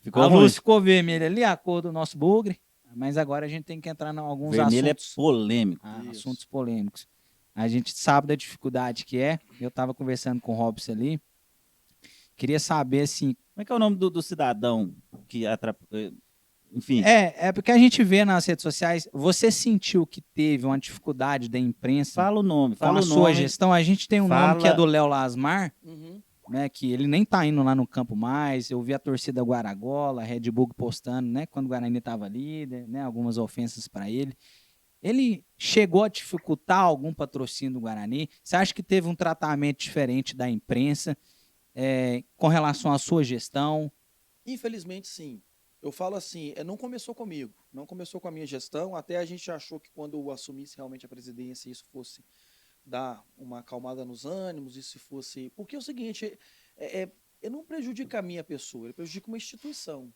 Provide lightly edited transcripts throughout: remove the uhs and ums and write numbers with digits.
Ficou a ruim. luz ficou vermelha ali, a cor do nosso bugre, mas agora a gente tem que entrar em alguns Vermelho assuntos, é polêmico. assuntos polêmicos. A gente sabe da dificuldade que é. Eu estava conversando com o Robson ali. Queria saber, assim... Como é que é o nome do cidadão que atrapalha? Enfim. É porque a gente vê nas redes sociais, você sentiu que teve uma dificuldade da imprensa Fala o nome, com a sua gestão? A gente tem um nome que é do Léo Lasmar, né, que ele nem tá indo lá no campo mais. Eu vi a torcida Guaragola, a Red Bull postando, né, quando o Guarani estava líder, né, algumas ofensas para ele. Ele chegou a dificultar algum patrocínio do Guarani? Você acha que teve um tratamento diferente da imprensa com relação à sua gestão? Infelizmente, sim. Eu falo assim, não começou comigo, não começou com a minha gestão, até a gente achou que quando eu assumisse realmente a presidência, isso fosse dar uma acalmada nos ânimos, e se fosse... Porque é o seguinte, não prejudica a minha pessoa, ele prejudica uma instituição,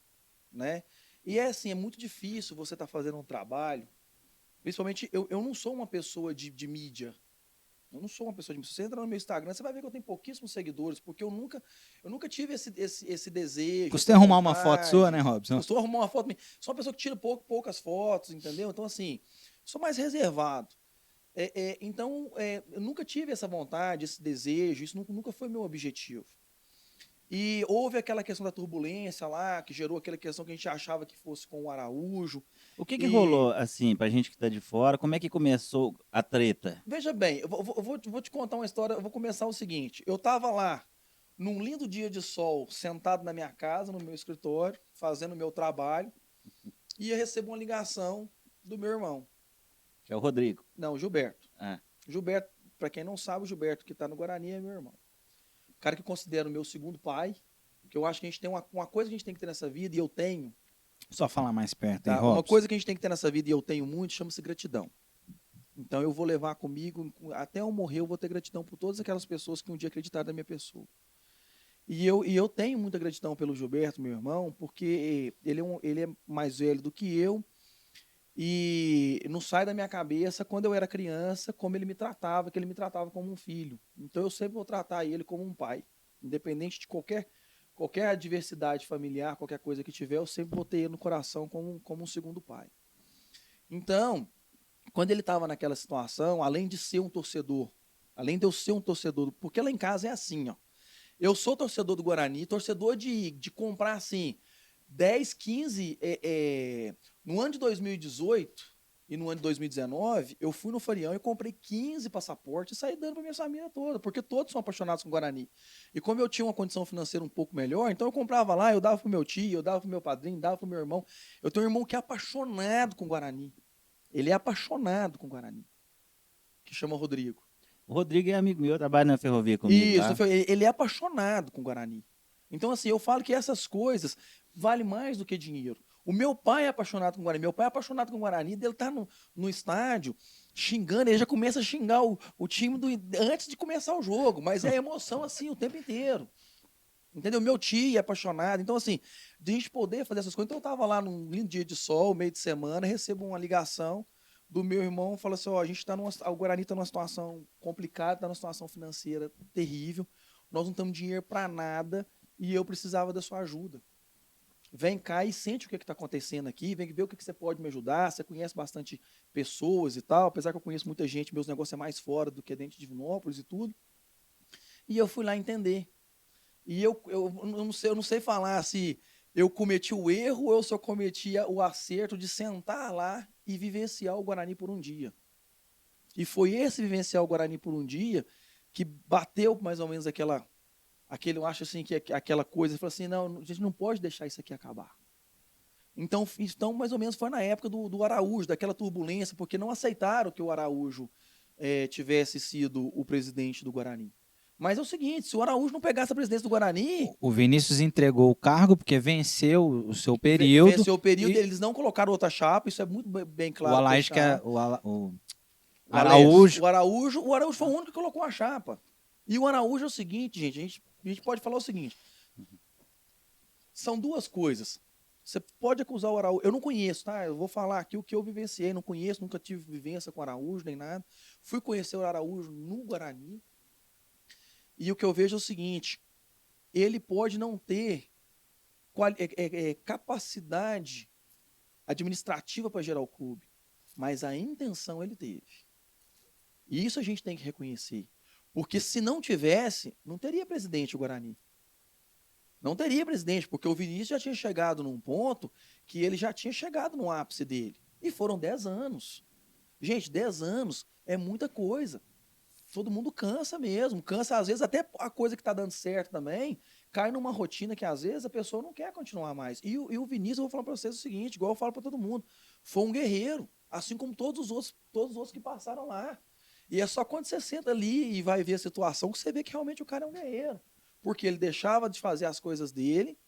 né? E é assim, é muito difícil você estar fazendo um trabalho, principalmente, eu não sou uma pessoa de mídia, eu não sou uma pessoa de mídia. Se você entrar no meu Instagram, você vai ver que eu tenho pouquíssimos seguidores, porque eu nunca tive esse desejo. Costuma arrumar uma foto sua, né, Robson? Costumo arrumar uma foto. Sou uma pessoa que tira poucas fotos, entendeu? Então, assim, sou mais reservado. Então, eu nunca tive essa vontade, esse desejo, isso nunca foi meu objetivo. E houve aquela questão da turbulência lá, que gerou aquela questão que a gente achava que fosse com o Araújo. O que rolou, assim, pra gente que tá de fora? Como é que começou a treta? Veja bem, eu vou te contar uma história. Eu vou começar o seguinte. Eu estava lá, num lindo dia de sol, sentado na minha casa, no meu escritório, fazendo o meu trabalho, e eu recebo uma ligação do meu irmão. Que é o Rodrigo. Não, o Gilberto. Ah. Gilberto, para quem não sabe, o Gilberto que está no Guarani é meu irmão. O cara que eu considero o meu segundo pai, que eu acho que a gente tem uma coisa que a gente tem que ter nessa vida, e eu tenho. Só falar mais perto, Tá? hein, Robson? Uma coisa que a gente tem que ter nessa vida, e eu tenho muito, chama-se gratidão. Então eu vou levar comigo, até eu morrer, eu vou ter gratidão por todas aquelas pessoas que um dia acreditaram na minha pessoa. E eu tenho muita gratidão pelo Gilberto, meu irmão, porque ele é mais velho do que eu, e não sai da minha cabeça, quando eu era criança, como ele me tratava, que ele me tratava como um filho. Então eu sempre vou tratar ele como um pai. Independente de qualquer adversidade familiar, qualquer coisa que tiver, eu sempre vou ter ele no coração como um segundo pai. Então, quando ele estava naquela situação, além de ser um torcedor, além de eu ser um torcedor, porque lá em casa é assim, ó. Eu sou torcedor do Guarani, torcedor de comprar assim, 10, 15. No ano de 2018 e no ano de 2019, eu fui no Farião e comprei 15 passaportes e saí dando para minha família toda, porque todos são apaixonados com o Guarani. E como eu tinha uma condição financeira um pouco melhor, então eu comprava lá, eu dava pro meu tio, eu dava pro meu padrinho, dava pro meu irmão. Eu tenho um irmão que é apaixonado com o Guarani. Ele é apaixonado com o Guarani, que chama Rodrigo. O Rodrigo é amigo meu, trabalha na ferrovia comigo. Isso, tá? ele é apaixonado com o Guarani. Então, assim, eu falo que essas coisas valem mais do que dinheiro. O meu pai é apaixonado com o Guarani. Meu pai é apaixonado com o Guarani. Ele tá no estádio xingando. Ele já começa a xingar o time antes de começar o jogo. Mas é emoção assim o tempo inteiro. Entendeu? Meu tio é apaixonado. Então, assim, de a gente poder fazer essas coisas. Então, eu tava lá num lindo dia de sol, meio de semana, recebo uma ligação do meu irmão, fala assim, ó, o Guarani está numa situação complicada, está numa situação financeira terrível, nós não temos dinheiro para nada e eu precisava da sua ajuda. Vem cá e sente o que está acontecendo aqui, vem ver o que você pode me ajudar, você conhece bastante pessoas e tal, apesar que eu conheço muita gente, meus negócios é mais fora do que dentro de Divinópolis e tudo. E eu fui lá entender. E eu não sei falar se eu cometi o erro ou eu só cometi o acerto de sentar lá e vivenciar o Guarani por um dia. E foi esse vivenciar o Guarani por um dia que bateu mais ou menos eu acho assim, que aquela coisa, falou assim, não, a gente não pode deixar isso aqui acabar. Então mais ou menos foi na época do Araújo, daquela turbulência, porque não aceitaram que o Araújo tivesse sido o presidente do Guarani. Mas é o seguinte, se o Araújo não pegasse a presidência do Guarani... O Vinícius entregou o cargo porque venceu o seu período. Venceu o período, eles não colocaram outra chapa, isso é muito bem claro. O Alaís, o Araújo. O Araújo foi o único que colocou a chapa. E o Araújo é o seguinte, gente, a gente pode falar o seguinte. São duas coisas. Você pode acusar o Araújo, eu não conheço, tá? Eu vou falar aqui o que eu vivenciei, não conheço, nunca tive vivência com o Araújo, nem nada. Fui conhecer o Araújo no Guarani. E o que eu vejo é o seguinte, ele pode não ter capacidade administrativa para gerar o clube, mas a intenção ele teve. E isso a gente tem que reconhecer. Porque se não tivesse, não teria presidente o Guarani. Não teria presidente, porque o Vinícius já tinha chegado num ponto que ele já tinha chegado no ápice dele. E foram 10 anos. Gente, 10 anos é muita coisa. Todo mundo cansa mesmo. Cansa, às vezes, até a coisa que está dando certo também, cai numa rotina que, às vezes, a pessoa não quer continuar mais. E o Vinícius, eu vou falar para vocês o seguinte, igual eu falo para todo mundo, foi um guerreiro, assim como todos os outros que passaram lá. E é só quando você senta ali e vai ver a situação que você vê que realmente o cara é um guerreiro. Porque ele deixava de fazer as coisas dele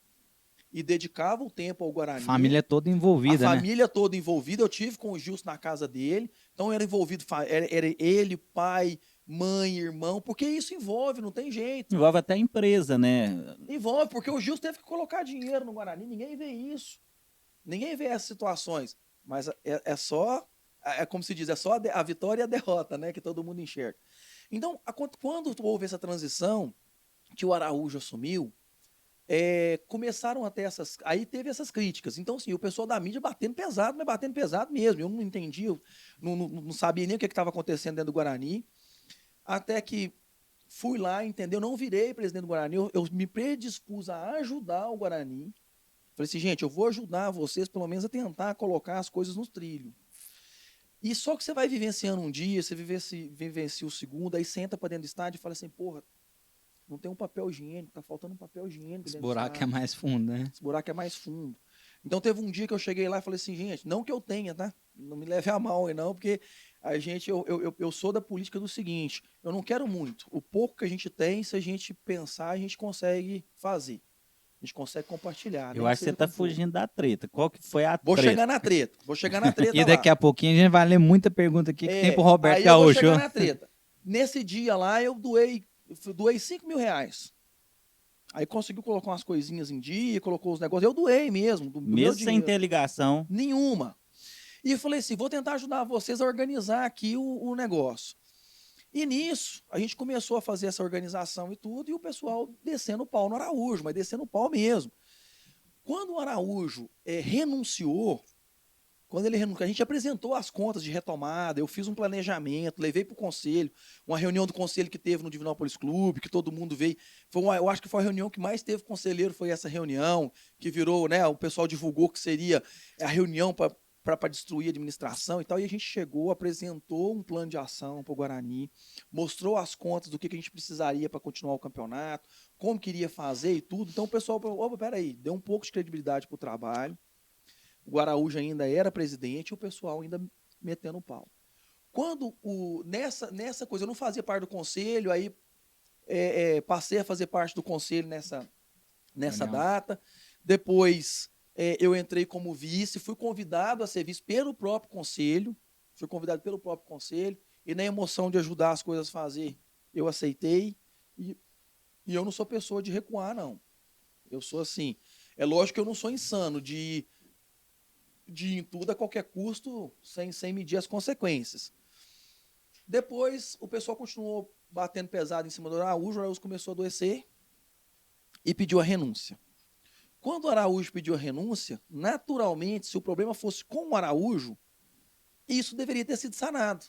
e dedicava o tempo ao Guarani. Família toda envolvida, A né? família toda envolvida. Eu tive com o Gilson na casa dele. Então era envolvido, era ele, pai, mãe, irmão, porque isso envolve, não tem jeito. Envolve até a empresa, né? Envolve, porque o Gilson teve que colocar dinheiro no Guarani. Ninguém vê isso. Ninguém vê essas situações. Mas é só, como se diz, é só a vitória e a derrota, né? Que todo mundo enxerga. Então, quando houve essa transição, que o Araújo assumiu, começaram a ter essas. Aí teve essas críticas. Então, assim, o pessoal da mídia batendo pesado, mas batendo pesado mesmo. Eu não entendi, eu não sabia nem o que estava acontecendo dentro do Guarani. Até que fui lá, entendeu? Não virei presidente do Guarani, eu me predispus a ajudar o Guarani. Falei assim, gente, eu vou ajudar vocês, pelo menos, a tentar colocar as coisas nos trilhos. E só que você vai vivenciando um dia, você vivencia o segundo, aí senta para dentro do estádio e fala assim, porra, não tem um papel higiênico, tá faltando um papel higiênico. Esse buraco é mais fundo, né? Esse buraco é mais fundo. Então teve um dia que eu cheguei lá e falei assim, gente, não que eu tenha, tá? Não me leve a mal aí não, porque a gente, eu sou da política do seguinte, eu não quero muito. O pouco que a gente tem, se a gente pensar, a gente consegue fazer. A gente consegue compartilhar. Eu acho que você tá fugindo da treta. Qual que foi a Vou treta? chegar na treta E daqui a pouquinho a gente vai ler muita pergunta aqui que tem pro Roberto aí eu vou Gaúcho. chegar na treta. Nesse dia lá, eu doei R$5.000. Aí conseguiu colocar umas coisinhas em dia, colocou os negócios. Eu doei mesmo. Do meu Mesmo sem dinheiro. ter ligação. Nenhuma. E eu falei assim, vou tentar ajudar vocês a organizar aqui o negócio. E nisso, a gente começou a fazer essa organização e tudo, e o pessoal descendo o pau no Araújo, mas descendo o pau mesmo. Quando o Araújo renunciou, a gente apresentou as contas de retomada, eu fiz um planejamento, levei para o conselho, uma reunião do conselho que teve no Divinópolis Clube, que todo mundo veio. Eu acho que foi a reunião que mais teve conselheiro, foi essa reunião, que virou, né? O pessoal divulgou que seria a reunião para destruir a administração e tal, e a gente chegou, apresentou um plano de ação para o Guarani, mostrou as contas do que a gente precisaria para continuar o campeonato, como queria fazer e tudo. Então o pessoal falou, opa, peraí, deu um pouco de credibilidade para o trabalho. O Araújo ainda era presidente e o pessoal ainda metendo o pau. Quando nessa coisa, eu não fazia parte do conselho, aí passei a fazer parte do conselho nessa data. Depois eu entrei como vice, fui convidado a ser vice pelo próprio conselho, e na emoção de ajudar as coisas a fazer, eu aceitei, e eu não sou pessoa de recuar, não. Eu sou assim, é lógico que eu não sou insano de ir em tudo a qualquer custo, sem medir as consequências. Depois, o pessoal continuou batendo pesado em cima do Araújo, o Araújo começou a adoecer e pediu a renúncia. Quando o Araújo pediu a renúncia, naturalmente, se o problema fosse com o Araújo, isso deveria ter sido sanado.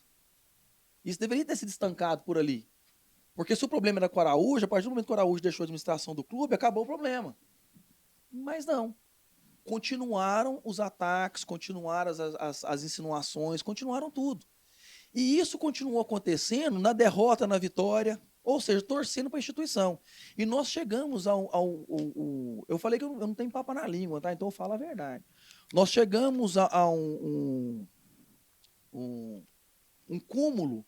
Isso deveria ter sido estancado por ali. Porque se o problema era com o Araújo, a partir do momento que o Araújo deixou a administração do clube, acabou o problema. Mas não. Continuaram os ataques, continuaram as insinuações, continuaram tudo. E isso continuou acontecendo na derrota, na vitória, ou seja, torcendo para a instituição. E nós chegamos eu falei que eu não tenho papo na língua, tá? Então eu falo a verdade. Nós chegamos a um cúmulo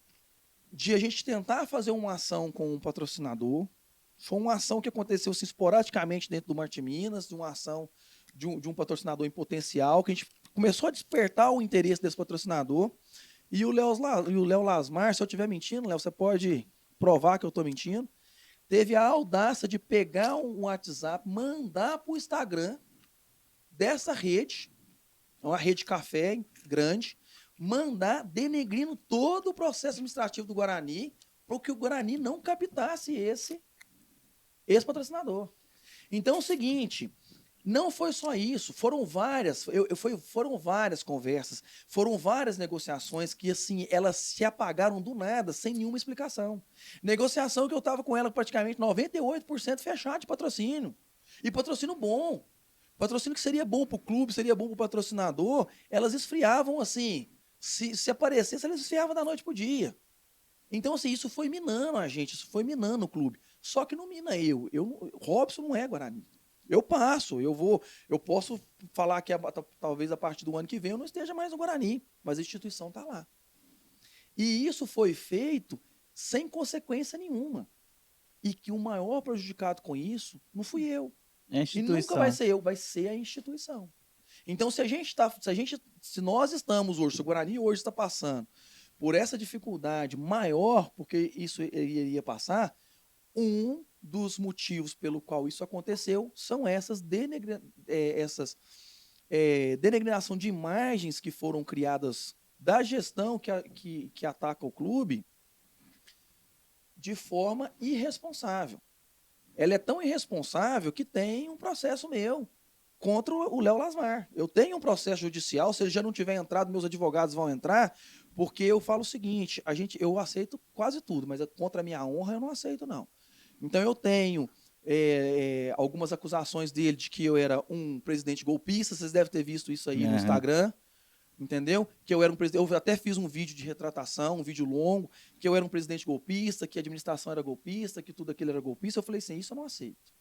de a gente tentar fazer uma ação com um patrocinador. Foi uma ação que aconteceu assim, esporadicamente dentro do Marte Minas, de uma ação de um patrocinador em potencial, que a gente começou a despertar o interesse desse patrocinador. E o Léo Lasmar, se eu estiver mentindo, Léo, você pode provar que eu estou mentindo, teve a audácia de pegar um WhatsApp, mandar para o Instagram dessa rede, uma rede café grande, mandar denegrindo todo o processo administrativo do Guarani, para que o Guarani não captasse esse patrocinador. Então é o seguinte, Não foi só isso, foram várias conversas, foram várias negociações que assim elas se apagaram do nada, sem nenhuma explicação. Negociação que eu estava com ela praticamente 98% fechado de patrocínio. E patrocínio bom. Patrocínio que seria bom para o clube, seria bom para o patrocinador, elas esfriavam assim. Se aparecesse, elas esfriavam da noite para o dia. Então, assim, isso foi minando a gente, isso foi minando o clube. Só que não mina Robson não é Guarani. Eu passo, eu posso falar que talvez a partir do ano que vem eu não esteja mais no Guarani, mas a instituição está lá. E isso foi feito sem consequência nenhuma. E que o maior prejudicado com isso não fui eu. É a E instituição. nunca vai ser eu, vai ser a instituição. Então, se nós estamos hoje, se o Guarani hoje está passando por essa dificuldade maior, porque isso iria passar, um dos motivos pelo qual isso aconteceu são essas denegação de imagens que foram criadas da gestão que ataca o clube de forma irresponsável. Ela é tão irresponsável que tem um processo meu contra o Léo Lasmar. Eu tenho um processo judicial, se ele já não tiver entrado, meus advogados vão entrar, porque eu falo o seguinte, eu aceito quase tudo, mas contra a minha honra eu não aceito, não. Então eu tenho algumas acusações dele de que eu era um presidente golpista, vocês devem ter visto isso aí no Instagram, entendeu? Que eu era um presidente, eu até fiz um vídeo de retratação, um vídeo longo, que eu era um presidente golpista, que a administração era golpista, que tudo aquilo era golpista. Eu falei assim, isso eu não aceito.